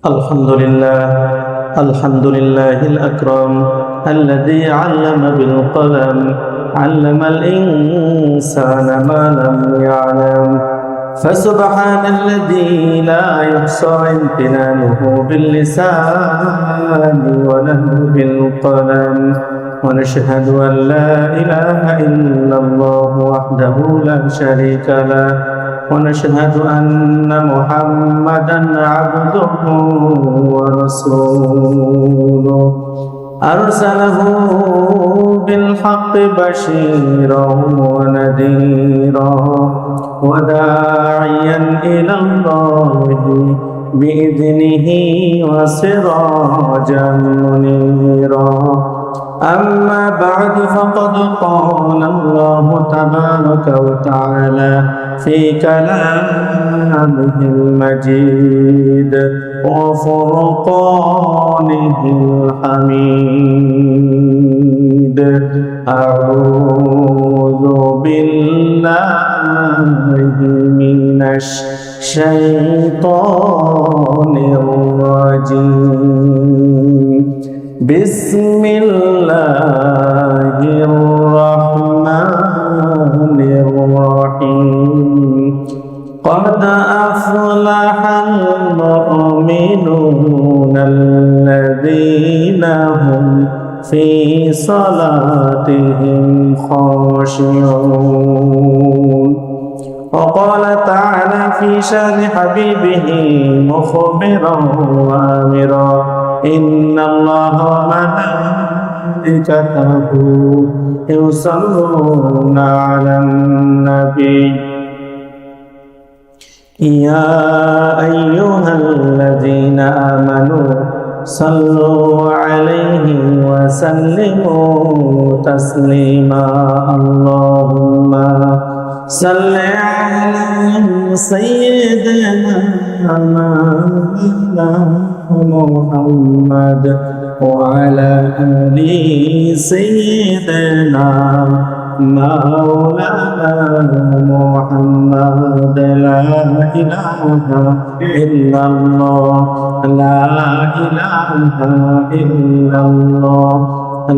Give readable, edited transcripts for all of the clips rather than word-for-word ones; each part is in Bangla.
الحمد لله الحمد لله الأكرم الذي علم بالقلم علم الإنسان ما لم يعلم فسبحان الذي لا يحصى امتنانه باللسان وله بالقلم ونشهد أن لا إله إلا الله وحده لا شريك له ونشهد أن محمدا عبده ورسوله أرسله بالحق بشيرا ونذيرا وداعيا إلى الله بإذنه وسراجا منيرا أما بعد فقد قال الله تبارك وتعالى في كلامه المجيد وفرقانه الحميد أعوذ بالله من الشيطان الرجيم بسم الله الرحمن الرحيم قد أفلح المؤمنون الذين هم في صلاتهم خاشعون وقال تعالى في شان حبيبه مخبرا وآمرا إن الله وملائكته يصلون على النبي يا أيها الذين آمنوا صلوا عليه وسلموا تسليما اللهم صل على سيدنا محمد وعلى آل سيدنا مولانا محمد لا إله إلا الله لا إله إلا الله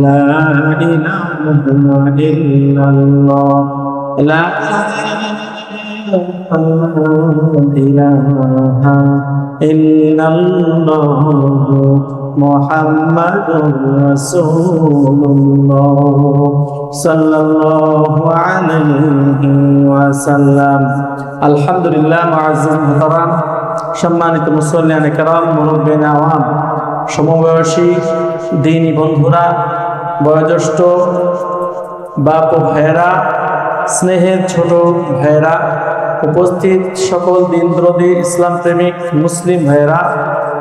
لا إله إلا الله لا إله إلا الله محمد رسول الله صلى الله عليه وسلم الحمد لله معزز محترم সম্মানিত মুসল্লিয়ান کرام মুরব্বিয়ান আওয়াম সমবয়সী দ্বীনি বন্ধুরা বয়োজ্যেষ্ঠ বাপ ও ভাইয়েরা স্নেহের ছোট ভাইয়েরা উপস্থিত সকল দিনদরদী ইসলাম প্রেমিক মুসলিম ভাইয়েরা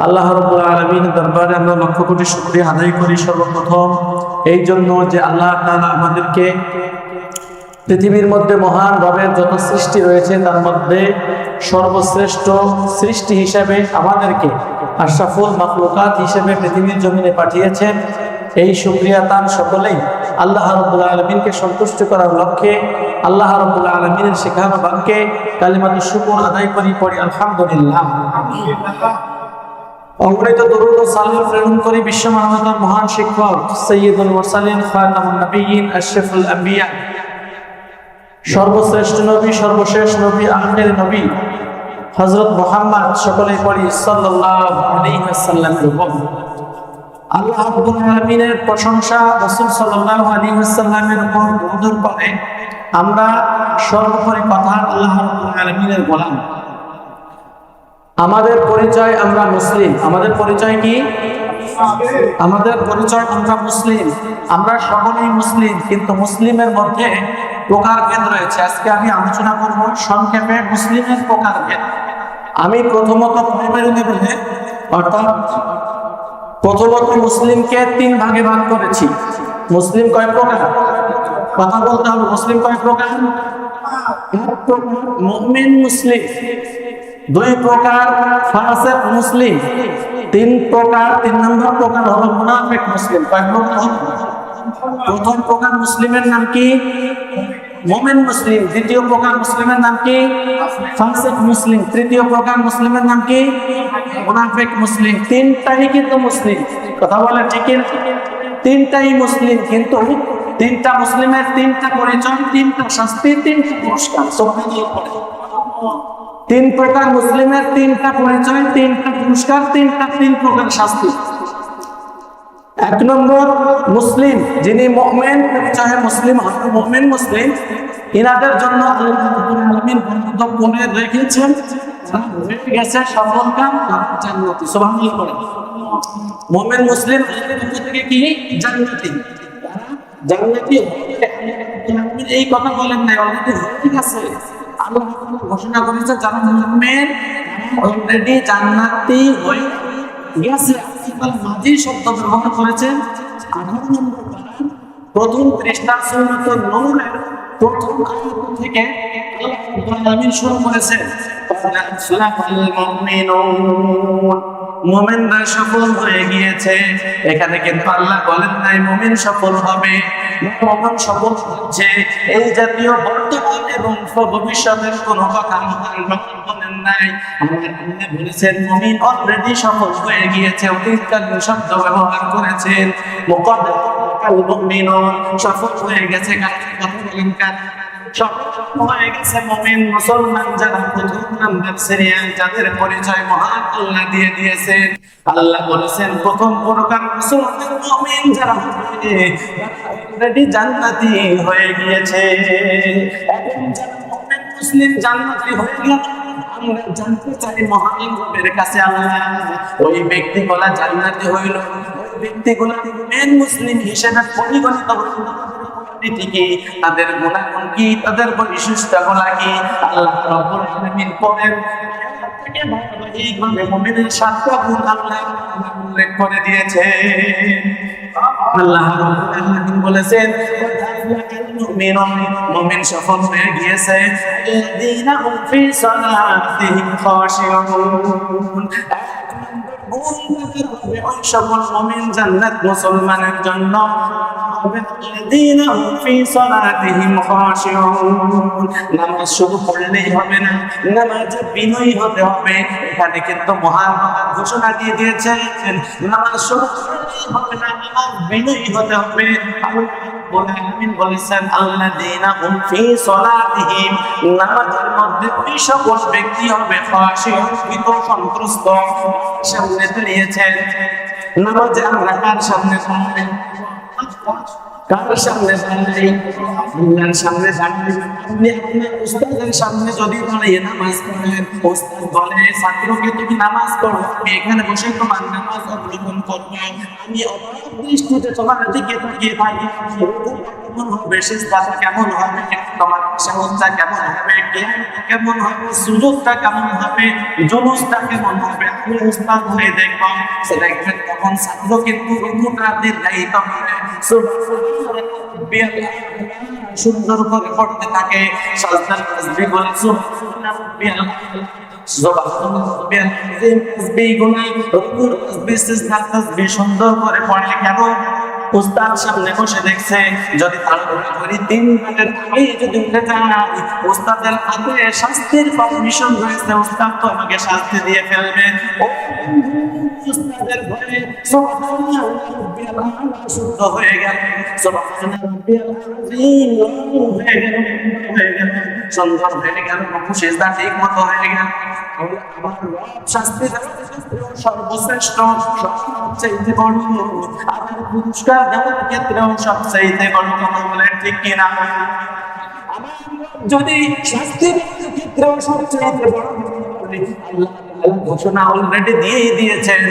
আল্লাহ রাব্বুল আলামিনের দরবারে আমরা লক্ষ কোটি শুকরিয়া আদায় করি সর্বপ্রথম এই জন্য যে আল্লাহ তাআলা আমাদেরকে পৃথিবীর মধ্যে মহান রবের যত সৃষ্টি রয়েছে তার মধ্যে সর্বশ্রেষ্ঠ সৃষ্টি হিসেবে আমাদেরকে আশরাফুল মাখলুকাত হিসেবে পৃথিবীর জমিনে পাঠিয়েছেন। এই শুকরিয়া তান সকলেই আল্লাহ রাব্বুল আলামিনকে সন্তুষ্ট করার লক্ষ্যে আল্লাহ রাব্বুল আলামিনের শেখানো বাক্যে কালিমাতুশ শুকর আদায় করি পড়ি আলহামদুলিল্লাহ। অগণিত দরুদ ও সালাম প্রেরণ করি বিশ্ব মানবতার মহান শিক্ষক সাইয়্যিদুল মুরসালিন খাতামুন নবিয়্যিন আশরাফুল আম্বিয়া সর্বশ্রেষ্ঠ নবী সর্বশেষ নবী আখির নবী হযরত মুহাম্মদ সকলেই পড়ি সাল্লাল্লাহু আলাইহি ওয়াসাল্লামের উপর। আল্লাহ রাব্বুল আলামিনের প্রশংসা রাসূল সাল্লাল্লাহু আলাইহি ওয়াসাল্লামের উপর দরুদ পড়ে আমরা সর্বোপরি কথা আল্লাহ রাব্বুল আলামিনের গোলাম। আমাদের পরিচয় আমরা মুসলিম। আমাদের পরিচয় কি? আমাদের পরিচয় আমরা মুসলিম। আমরা সকলেই মুসলিম, কিন্তু মুসলিমের মধ্যে প্রকারভেদ রয়েছে। আজকে আমি আলোচনা করব সংক্ষেপে মুসলিমের প্রকারভেদ। আমি প্রথমত প্রাইমারি লেভেলে অর্থাৎ প্রথমত মুসলিমকে তিন ভাগে ভাগ করেছি। মুসলিম কয় প্রকার? কথা বলতে হবে। মুসলিম কয় প্রকার? মুমিন মুসলিম, দুই প্রকার ফাসিক মুসলিম, তিন প্রকার, তিন নম্বর প্রকার হলো মুনাফিক মুসলিম। কয় প্রকার? প্রথম প্রকার মুসলিমের নাম কি? মুমিন মুসলিম। দ্বিতীয় প্রকার মুসলিমের নাম কি? ফাসিক মুসলিম। তৃতীয় প্রকার মুসলিমের নাম কি? মুনাফিক মুসলিম। তিনটাই কিন্তু মুসলিম, কথা বলে ঠিক? তিনটাই মুসলিম, কিন্তু তিনটা মুসলিমের তিনটা পরিচয়, তিনটা শাস্তি, তিনটা পুরস্কার। তিন প্রকার মুসলিমের তিনটা পরিচয়, তিনটা পুরস্কার, তিন প্রকার শাস্তি। এক নম্বর মুসলিম, যিনি মুমিন পরিচয়ে মুসলিম হন, মুমিন মুসলিম, ইনাদের জন্য আল্লাহ রাব্বুল আলামিন বরাদ্দ করে রেখেছেন, হয়ে গেছে সফল কাম জান্নাতি। সুবহানাল্লাহ। মুমিন মুসলিম আল্লাহর পক্ষ থেকে কি? জান্নাতি। জান্নাতি এই কথা বলেন না, অলরেডি হয়ে গেছে। আল্লাহ ঘোষণা করেছে যারা মুমিন অলরেডি জান্নাতি হয়ে গেছে। মাঝি শব্দ ব্যবহার করেছেন 18 নম্বর পারার প্রথম পৃষ্ঠার সূরাতুন নূরের প্রথম আয়াত থেকে আল্লাহ রাব্বুল আলামিন শুরু করেছেন, মুমিনরা সফল হয়ে গিয়েছে। এখানে কিন্তু আল্লাহ বলেন নাই মুমিন সফল হবে, মুমিন সফল হচ্ছে। এই জাতীয় বর্তমান এবং ভবিষ্যতের কোনো কথা আল্লাহ বলেন নাই। আল্লাহ বলেছেন মুমিন অলরেডি সফল হয়ে গিয়েছে, অতীতকালীন শব্দ ব্যবহার করেছেন। মুকাদ্দাল মুমিনুন, সফল হয়ে গেছে। কথা বলেন কার? হয়ে গেছে মুমিন মুসলমান যারা প্রথম নাম্বার সিরিয়াল, যাদের পরিচয় মহান আল্লাহ দিয়ে দিয়েছেন। আল্লাহ বলেছেন প্রথম প্রকার মুসলমান মুমিন যারা অলরেডি জান্নাতি হয়ে গিয়েছে। এখন যারা মুমিন মুসলিম জান্নাতি হয়ে গেল, আমরা জানতে চাই মহান রবের কাছে আল্লাহ ওই ব্যক্তিগুলা জান্নাতি হইল, ওই ব্যক্তিগুলা মুমিন মুসলিম হিসেবে পরিগণিত হইল কি? তাদের গুণাগুণ কি? তাদের বৈশিষ্ট্যগুলা কি? আল্লাহ রাব্বুল আলামিন পরের থেকে ধারাবাহিকভাবে মুমিনের 7টা গুণ আল্লাহ উল্লেখ করে দিয়েছে। আল্লাহ রাব্বুল আলামিন বলেছেন মুমিন সফল হয়ে গিয়েছে, আল্লাযীনা হুম ফি সালাতিহিম খাশিউন। ওই সকল মুমিন জান্নাত মুসলমানের জন্য নামাজ শুধু পড়লেই হবে না, নামাজে বিনয়ী হতে হবে। এখানে কিন্তু মহান ঘোষণা দিয়ে দিয়েছেন নামাজ শুধু পড়লেই হবে না, নামাজ বিনয়ী হতে হবে। বলেছেন আল্লাযীনা হুম ফি সালাতিহিম, নামাজের মধ্যে ওই সকল ব্যক্তি হবে খাশিউন, ভীত সন্ত্রস্ত। সামনে দাঁড়িয়েছেন নামাজে, আমরা কার সামনে দাঁড়াই? কার সামনে দাঁড়াই? আল্লাহর সামনে দাঁড়াই। আপনি আপনার উস্তাদের সামনে যদি দাঁড়িয়ে নামাজ পড়েন, উস্তাদ বলে ছাত্রকে তুমি নামাজ পড়ো, আমি এখানে বসে তোমার নামাজ অবলম্বন করবো, আমি অবাক দৃষ্টিতে তোমার দিকে তাকিয়ে থাকি। কেমন হবে? সিজদাটা কেমন হবে? তোমার সাহসটা কেমন হবে? জ্ঞানটা কেমন হবে? সুযোগটা কেমন হবে? জুলুসটা কেমন হবে? আমি উস্তাদ হয়ে দেখবো। সে দেখবেন তখন ছাত্র কিন্তু রুকুটা দীর্ঘায়িত করে সুন্দর করে পড়তে থাকে। সাজদার তাসবিহ বলে সুবহানাল্লাহ রাব্বিয়াল আ'লা, সুবহানাল্লাহ রাব্বিয়াল আযীম, তাসবিহ গুনা, রুকুর তাসবিহ, সিজদার তাসবিহ সুন্দর করে পড়ে। কেন? উস্তাদ সামনে বসে দেখছে। যদি তাড়াহুড়া করি 3 মিনিটের আগেই যদি উঠে যায়, উস্তাদের হাতে শাস্তির পারমিশন রয়েছে, উস্তাদ তো আমাকে শাস্তি দিয়ে ফেলবে। উস্তাদের ভয়ে সুবহানাল্লাহ রাব্বিয়াল আ'লা শুদ্ধ হয়ে গেল, সুবহানাল্লাহ রাব্বিয়াল আযীম হয়ে গেল, সুন্দর হয়ে গেল, রুকু সিজদা ঠিক মতো হয়ে গেল। আমার রব শাস্তি সর্বশ্রেষ্ঠ, সবচেয়ে বড়, আমার পুরস্কার দেওয়ার ক্ষেত্রেও সবচেয়ে বড়। কথা বলেন ঠিক কিনা? যদি শাস্তির ক্ষেত্রেও সবচেয়ে বড়, আল্লাহ ঘোষণা অলরেডি দিয়েই দিয়েছেন,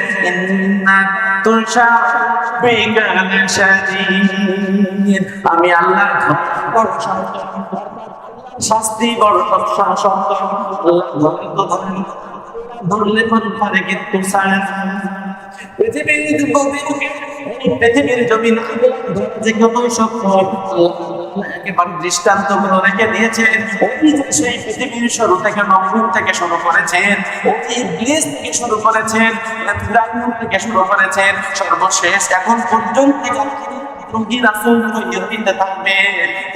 আমি আল্লাহ বড় শাস্তি বড় শক্ত। আল্লাহ ধরলে পারে কিন্তু ছাড়ে না। পৃথিবীর জমিন যে কত শক্ত, একেবারে দৃষ্টান্তগুলো রেখে দিয়েছেন। সেই পৃথিবীর শুরু থেকে নমরুদ থেকে শুরু করেছেন, ইবলিস থেকে শুরু করেছেন, ফিরআউন থেকে শুরু করেছেন, সর্বশেষ এখন পর্যন্ত রোগী রাসূল হইতে থাকবে,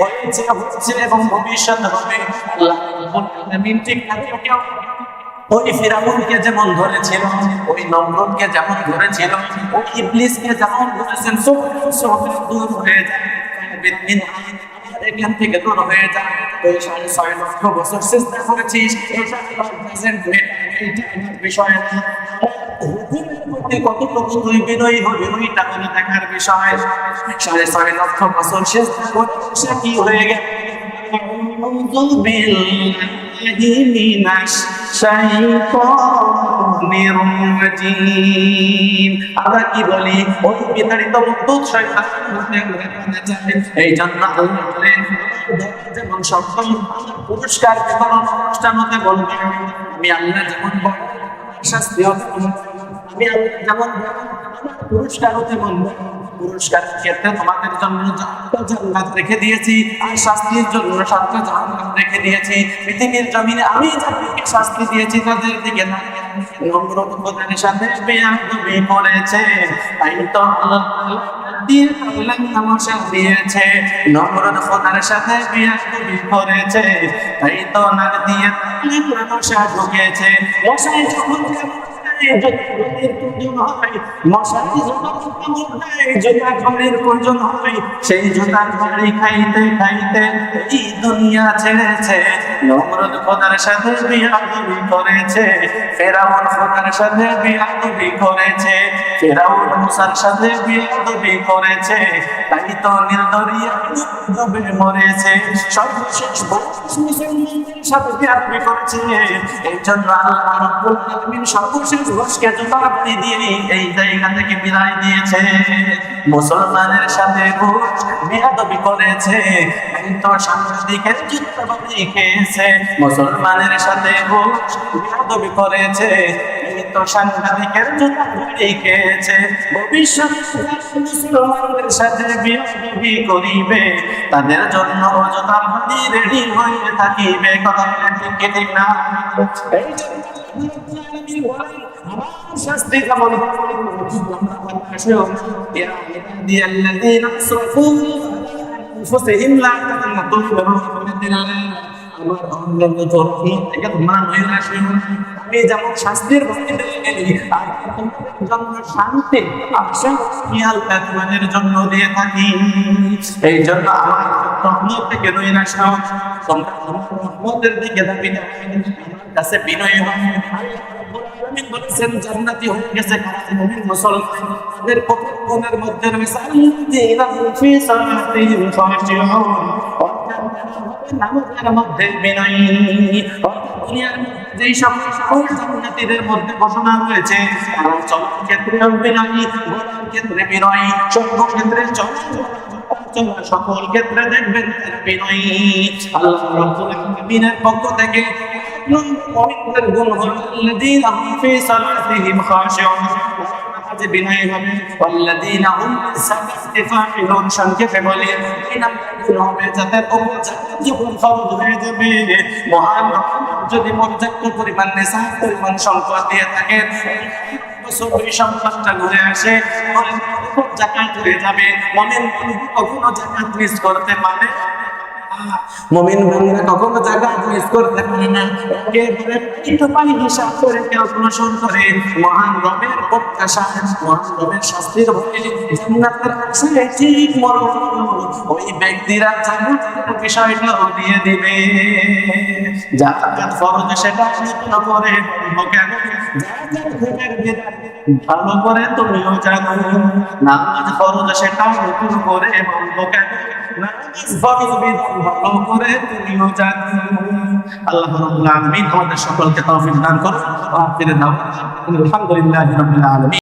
হয়েছে হচ্ছে এবং ভবিষ্যৎ হবে। আল্লাহ রাব্বুল আলামিন ঠিক কেউ ওই ফিরাউনকে যেমন ধরেছিল, ওই নমরুদকে যেমন ধরেছিল, ওই ইবলিসকে যেমন ধরেছেন, সব দূর হয়ে যায়, এখান থেকে দূর হয়ে যায়। ওই 6.5 লক্ষ বছর চেষ্টা করেছিস, এটা প্রেজেন্ট বিষয় না। হুকুমের প্রতি কতটুকু তুই বিনয়ী হবি ওইটা হলো দেখার বিষয়। 6.5 লক্ষ বছর চেষ্টা করে সে কি হয়ে গেল? أعوذ بالله من الشيطان الرجيم। আমরা কি বলি? ওই বিতাড়িত মুক্ত শয়তান এই জন্য আল্লাহ বলেন যেমন সপ্তম পুরস্কার বিতরণ অনুষ্ঠান হতে বলবে, আমি আল্লাহ যেমন বড় শাস্তি হবে, আমি আল্লাহ যেমন পুরস্কার হতে বলবো। পুরস্কারের ক্ষেত্রে তোমাদের জন্য 7টা জান্নাত রেখে দিয়েছি, আর শাস্তির জন্য 7টা জাহান্নাম রেখে দিয়েছি। পৃথিবীর জমিনে আমি যাদেরকে শাস্তি দিয়েছি তাদের দিকে না, নমরুদ খোদার সাথে বেয়াদবি করেছে, তাই তো আল্লাহ দিয়ে তামাশা দিয়েছে। নমরুদ খোদার সাথে বেয়াদবি করেছে, তাই তো নাক দিয়ে তামাশা ঢুকেছে। মশাই যখন সেই জুতার বাড়ি খাইতে খাইতে এই দুনিয়া ছেড়েছে। নমরুদ খোদার সাথে বিয়াদবি করেছে, ফেরাউন খোদার সাথে বিয়াদবি করেছে, ফেরাউন মুসার সাথে বিয়াদবি করেছে, তাই তো নীল দরিয়া ডুবে মরেছে। সর্বশেষ মুসলমানদের সাথে বিয়াদবি করেছে। এই জন্য আল্লাহ রাব্বুল আলামিন সর্বশেষ ঘোষকে জুতার বাড়ি দিয়ে এই জায়গা থেকে বিদায় দিয়েছে। মুসলমানের সাথে ঘোষ বিয়াদবি করেছে, কিন্তু সাংবাদিকের জুতার বাড়ি খেয়েছে। মুসলমানের সাথে ঘোষ বিয়াদবি করেছে, কিন্তু সাংবাদিকের জুতার বাড়ি খেয়েছে। ভবিষ্যৎ মুসলমানদের সাথে বিয়াদবি করিবে, তাদের জন্য জুতার বাড়ি রেডি হয়ে থাকিবে। কথা ঠিক না? এই জন্য শাস্তি কেমন আমি যেমন শাস্তির শান্তি তোমাদের জন্য দিয়ে থাকি। এই জন্য আমার রহমত থেকে নৈরাশ হও, তোমরা আমার রহমতের দিকে দাবি কাছে বিনয় হবে। আলামিন বলেছেন জান্নাতি হয়ে গেছে মুমিন মুসলমান, তাদের কতগুণের মধ্যে রয়েছে আল্লাযীনা ফি সালাতিহিম খাশিউন, নামাজের মধ্যে বিনয়ী। দুনিয়ার মধ্যে যেই সকল জান্নাতীদের মধ্যে ঘোষণা রয়েছে চলার ক্ষেত্রে বিনয়ী, বলার ক্ষেত্রে বিনয়ী, সর্বক্ষেত্রে চলা সকল ক্ষেত্রে দেখবেন বিনয়ী। আল্লাহ রাব্বুল আলামিনের পক্ষ থেকে মুমিনদের গুণ হলো আল্লাযীনা হুম ফি সালাতিহিম খাশিউন, নামাজে বিনয়ী হবে। ওয়াল্লাযীনা হুম লিসালাতি ফাইলুন, সংক্ষেপে বলে এই নাম্বার গুণ হবে যাদের উপর যাকাত যখন ফরজ হয়ে যাবে, মহান যদি পর্যাপ্ত পরিমাণ নেশাত পরিমাণ সম্পদ দিয়ে থাকে, ওই সম্পদটা ঘুরে আসে, জাকাত হয়ে যাবে। মুমিন কখনো জাকাত মিস করতে পারে, মুমিন বান্দা কখনো জাকাত মিস করতে পারে না। একেবারে একটু পানি হিসাব করে ক্যালকুলেশন করে মহান রবের প্রত্যাশা, মহান রবের শাস্তির ভয়ে জান্নাতের আশায় ঠিক মরণ ওই ব্যক্তিরা জান্নাতের বিষয়টাও দিয়ে দিবে। জাকাত ফরজ সেটা নতুন করে কেন? ভালো করে তুমিও জানো, নামাজ ফরজ সেটা নতুন করে বলবো কেন? নামাজ ফরজ বিধান ভালো করে তুমিও জানো। আল্লাহ রাব্বুল আলামিন আমাদের সকলকে তৌফিক দান করুন। আখিরে দাওয়াত আলহামদুলিল্লাহি রাব্বিল আলামিন।